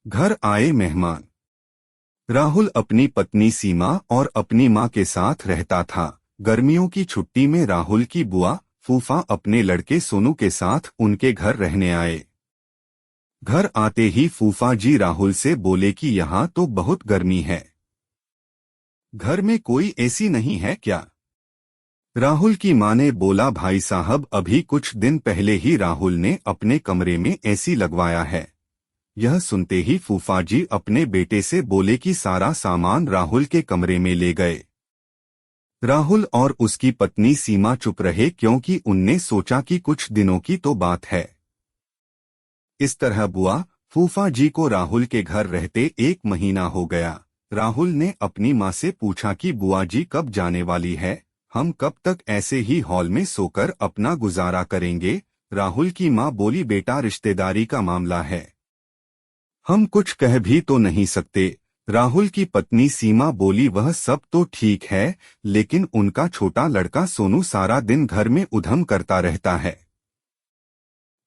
घर आए मेहमान। राहुल अपनी पत्नी सीमा और अपनी मां के साथ रहता था। गर्मियों की छुट्टी में राहुल की बुआ फूफा अपने लड़के सोनू के साथ उनके घर रहने आए। घर आते ही फूफा जी राहुल से बोले कि यहाँ तो बहुत गर्मी है, घर में कोई एसी नहीं है क्या? राहुल की मां ने बोला, भाई साहब अभी कुछ दिन पहले ही राहुल ने अपने कमरे में एसी लगवाया है। यह सुनते ही फूफा जी अपने बेटे से बोले कि सारा सामान राहुल के कमरे में ले गए। राहुल और उसकी पत्नी सीमा चुप रहे क्योंकि उनने सोचा कि कुछ दिनों की तो बात है। इस तरह बुआ फूफा जी को राहुल के घर रहते 1 महीना हो गया। राहुल ने अपनी मां से पूछा कि बुआ जी कब जाने वाली है, हम कब तक ऐसे ही हॉल में सोकर अपना गुजारा करेंगे? राहुल की मां बोली, बेटा रिश्तेदारी का मामला है, हम कुछ कह भी तो नहीं सकते। राहुल की पत्नी सीमा बोली, वह सब तो ठीक है, लेकिन उनका छोटा लड़का सोनू सारा दिन घर में उधम करता रहता है।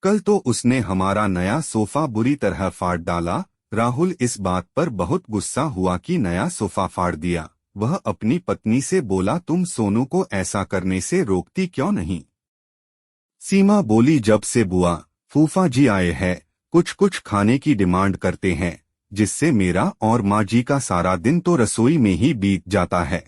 कल तो उसने हमारा नया सोफा बुरी तरह फाड़ डाला। राहुल इस बात पर बहुत गुस्सा हुआ कि नया सोफा फाड़ दिया। वह अपनी पत्नी से बोला, तुम सोनू को ऐसा करने से रोकती क्यों नहीं? सीमा बोली, जब से बुआ फूफा जी आए हैं कुछ कुछ खाने की डिमांड करते हैं, जिससे मेरा और माँ जी का सारा दिन तो रसोई में ही बीत जाता है।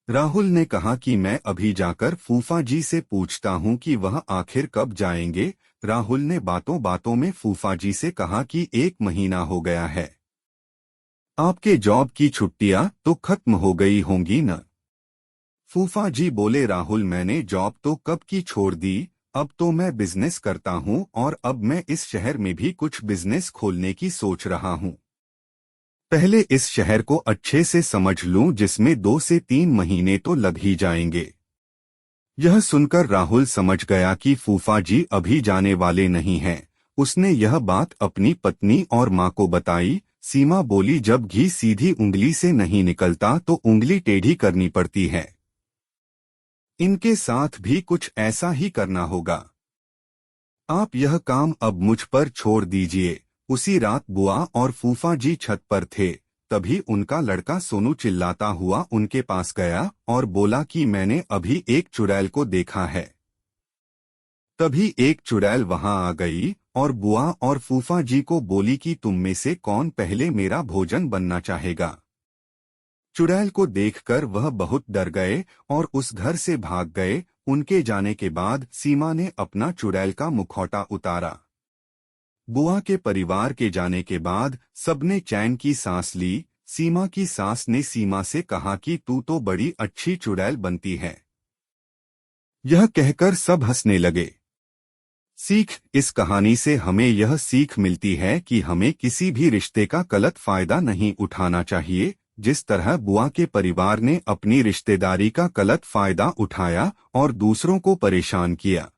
राहुल ने कहा कि मैं अभी जाकर फूफा जी से पूछता हूँ कि वह आखिर कब जाएंगे। राहुल ने बातों बातों में फूफा जी से कहा कि 1 महीना हो गया है, आपके जॉब की छुट्टियां तो खत्म हो गई होंगी न? फूफा जी बोले, राहुल मैंने जॉब तो कब की छोड़ दी, अब तो मैं बिजनेस करता हूँ और अब मैं इस शहर में भी कुछ बिजनेस खोलने की सोच रहा हूँ। पहले इस शहर को अच्छे से समझ लूं, जिसमें 2 से 3 महीने तो लग ही जाएंगे। यह सुनकर राहुल समझ गया कि फूफा जी अभी जाने वाले नहीं हैं। उसने यह बात अपनी पत्नी और माँ को बताई। सीमा बोली, जब घी सीधी उंगली से नहीं निकलता तो उंगली टेढ़ी करनी पड़ती है, इनके साथ भी कुछ ऐसा ही करना होगा। आप यह काम अब मुझ पर छोड़ दीजिए। उसी रात बुआ और फूफा जी छत पर थे, तभी उनका लड़का सोनू चिल्लाता हुआ उनके पास गया और बोला कि मैंने अभी एक चुड़ैल को देखा है। तभी एक चुड़ैल वहां आ गई और बुआ और फूफा जी को बोली कि तुम में से कौन पहले मेरा भोजन बनना चाहेगा। चुड़ैल को देखकर वह बहुत डर गए और उस घर से भाग गए। उनके जाने के बाद सीमा ने अपना चुड़ैल का मुखौटा उतारा। बुआ के परिवार के जाने के बाद सबने चैन की सांस ली। सीमा की सास ने सीमा से कहा कि तू तो बड़ी अच्छी चुड़ैल बनती है। यह कहकर सब हंसने लगे। सीख, इस कहानी से हमें यह सीख मिलती है कि हमें किसी भी रिश्ते का गलत फायदा नहीं उठाना चाहिए। जिस तरह बुआ के परिवार ने अपनी रिश्तेदारी का गलत फायदा उठाया और दूसरों को परेशान किया।